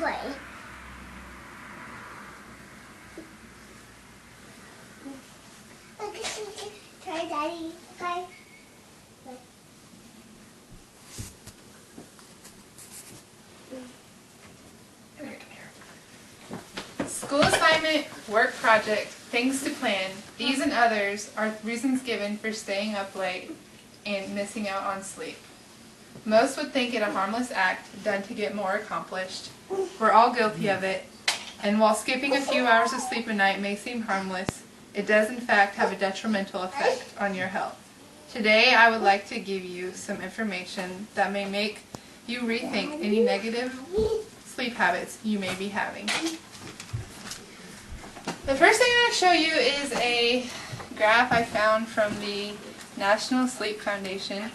toy. Try, Daddy. Try. School assignment, work project, things to plan, these and others are reasons given for staying up late and missing out on sleep. Most would think it a harmless act done to get more accomplished. We're all guilty of it, and while skipping a few hours of sleep a night may seem harmless, it does in fact have a detrimental effect on your health. Today I would like to give you some information that may make you rethink any negative sleep habits you may be having. The first thing I'm going to show you is a graph I found from the National Sleep Foundation,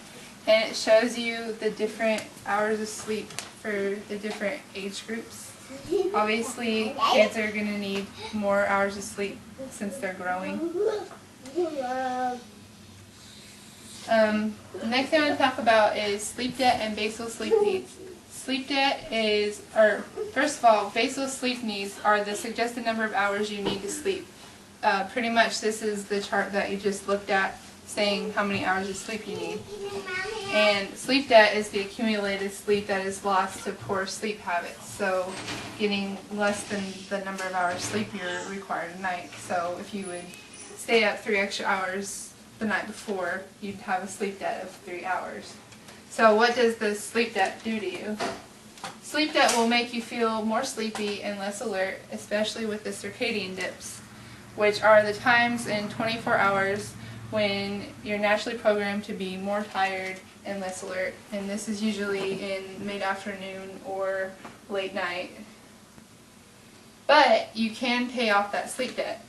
and it shows you the different hours of sleep for the different age groups. Obviously, kids are going to need more hours of sleep since they're growing. The next thing I want to talk about is sleep debt and basal sleep needs. Sleep debt is, first of all, basal sleep needs are the suggested number of hours you need to sleep. Pretty much this is the chart that you just looked at saying how many hours of sleep you need. And sleep debt is the accumulated sleep that is lost to poor sleep habits. So getting less than the number of hours sleep you're required a night. So if you would stay up 3 extra hours the night before, you'd have a sleep debt of 3 hours. So what does the sleep debt do to you? Sleep debt will make you feel more sleepy and less alert, especially with the circadian dips, which are the times in 24 hours when you're naturally programmed to be more tired and less alert. And this is usually in mid-afternoon or late night. But you can pay off that sleep debt.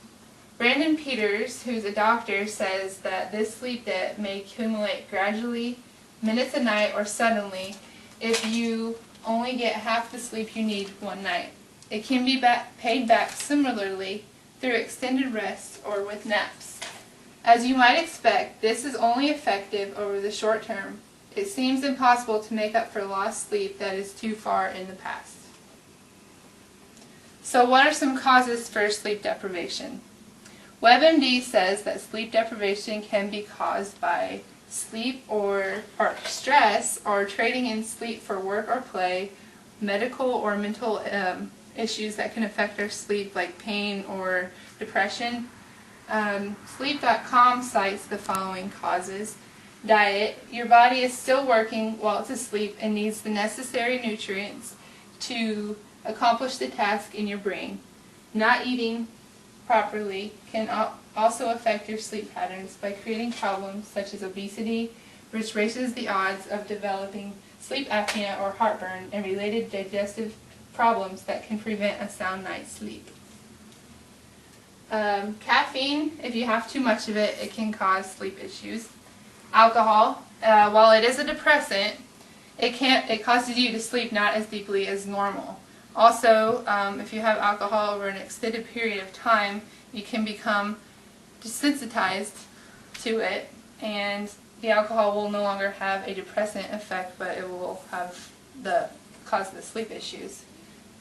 Brandon Peters, who's a doctor, says that this sleep debt may accumulate gradually, minutes a night, or suddenly if you only get half the sleep you need one night. It can be paid back similarly through extended rest or with naps. As you might expect, this is only effective over the short term. It seems impossible to make up for lost sleep that is too far in the past. So what are some causes for sleep deprivation? WebMD says that sleep deprivation can be caused by sleep or stress, or trading in sleep for work or play, medical or mental issues that can affect our sleep like pain or depression. Sleep.com cites the following causes. Diet. Your body is still working while it's asleep and needs the necessary nutrients to accomplish the task in your brain. Not eating properly can also affect your sleep patterns by creating problems such as obesity, which raises the odds of developing sleep apnea or heartburn and related digestive problems that can prevent a sound night's sleep. Caffeine, if you have too much of it, it can cause sleep issues. Alcohol, while it is a depressant, it causes you to sleep not as deeply as normal. Also, if you have alcohol over an extended period of time, you can become desensitized to it, and the alcohol will no longer have a depressant effect, but it will have cause the sleep issues.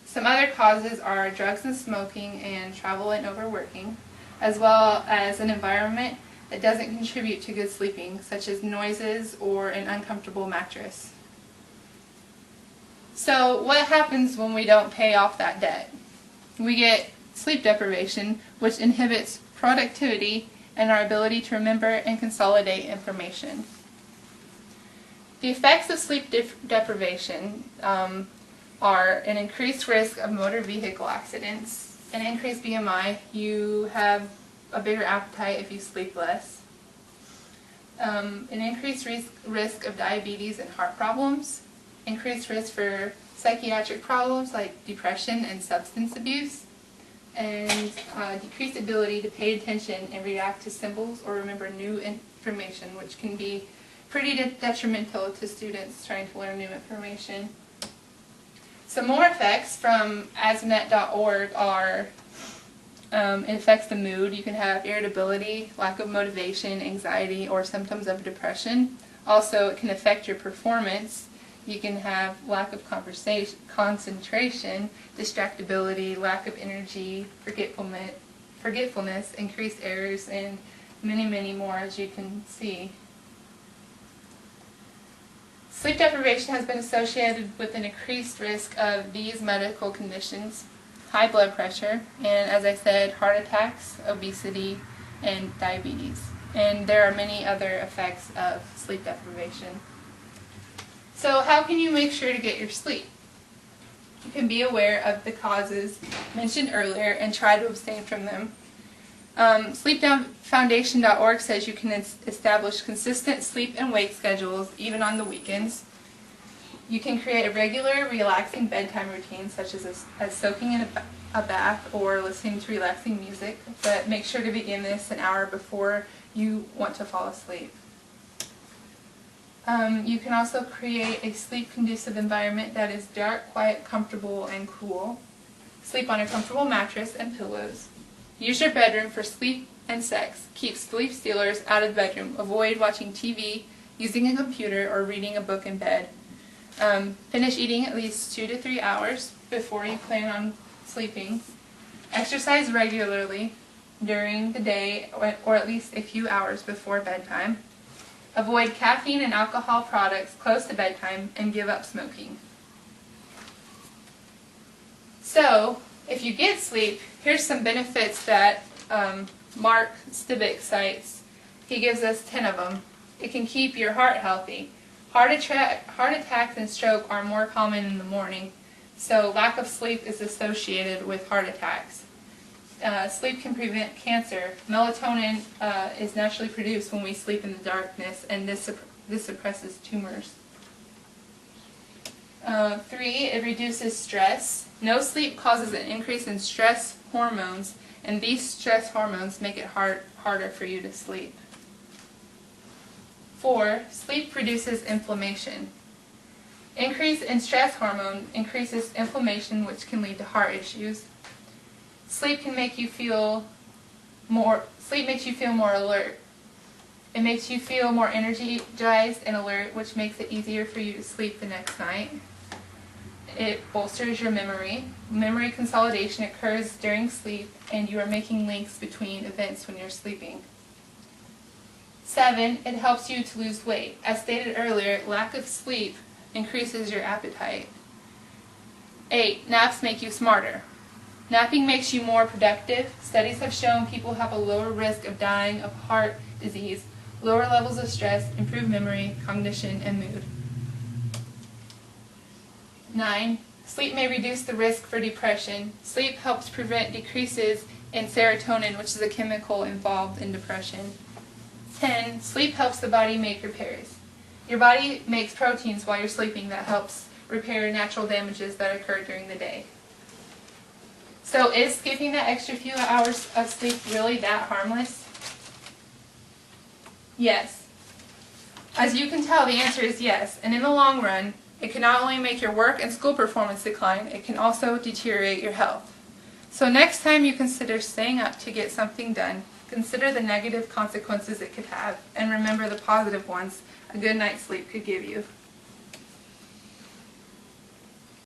Some other causes are drugs and smoking and travel and overworking, as well as an environment that doesn't contribute to good sleeping, such as noises or an uncomfortable mattress. So what happens when we don't pay off that debt? We get sleep deprivation, which inhibits productivity and our ability to remember and consolidate information. The effects of sleep deprivation are an increased risk of motor vehicle accidents, an increased BMI, you have a bigger appetite if you sleep less, an increased risk of diabetes and heart problems, increased risk for psychiatric problems like depression and substance abuse, and decreased ability to pay attention and react to symbols or remember new information, which can be pretty detrimental to students trying to learn new information. Some more effects from asthma.org are it affects the mood. You can have irritability, lack of motivation, anxiety, or symptoms of depression. Also, it can affect your performance. You can have lack of concentration, distractibility, lack of energy, forgetfulness, increased errors, and many, many more, as you can see. Sleep deprivation has been associated with an increased risk of these medical conditions: high blood pressure, and as I said, heart attacks, obesity, and diabetes. And there are many other effects of sleep deprivation. So how can you make sure to get your sleep? You can be aware of the causes mentioned earlier and try to abstain from them. SleepFoundation.org says you can establish consistent sleep and wake schedules even on the weekends. You can create a regular, relaxing bedtime routine, such as soaking in a bath or listening to relaxing music, but make sure to begin this an hour before you want to fall asleep. You can also create a sleep-conducive environment that is dark, quiet, comfortable, and cool. Sleep on a comfortable mattress and pillows. Use your bedroom for sleep and sex. Keep sleep stealers out of the bedroom. Avoid watching TV, using a computer, or reading a book in bed. Finish eating at least 2 to 3 hours before you plan on sleeping. Exercise regularly during the day, or at least a few hours before bedtime. Avoid caffeine and alcohol products close to bedtime, and give up smoking. So, if you get sleep, here's some benefits that Mark Stibic cites. He gives us 10 of them. It can keep your heart healthy. Heart attacks and stroke are more common in the morning, so lack of sleep is associated with heart attacks. Sleep can prevent cancer. Melatonin is naturally produced when we sleep in the darkness, and this suppresses tumors. 3, it reduces stress. No sleep causes an increase in stress hormones, and these stress hormones make it harder for you to sleep. 4, sleep reduces inflammation. Increase in stress hormone increases inflammation, which can lead to heart issues. Sleep makes you feel more alert. It makes you feel more energized and alert, which makes it easier for you to sleep the next night. It bolsters your memory. Memory consolidation occurs during sleep, and you are making links between events when you're sleeping. 7, it helps you to lose weight. As stated earlier, lack of sleep increases your appetite. 8, naps make you smarter. Napping makes you more productive. Studies have shown people have a lower risk of dying of heart disease, lower levels of stress, improved memory, cognition, and mood. 9, sleep may reduce the risk for depression. Sleep helps prevent decreases in serotonin, which is a chemical involved in depression. 10, sleep helps the body make repairs. Your body makes proteins while you're sleeping that helps repair natural damages that occur during the day. So is skipping that extra few hours of sleep really that harmless? Yes. As you can tell, the answer is yes. And in the long run, it can not only make your work and school performance decline, it can also deteriorate your health. So next time you consider staying up to get something done, consider the negative consequences it could have, and remember the positive ones a good night's sleep could give you.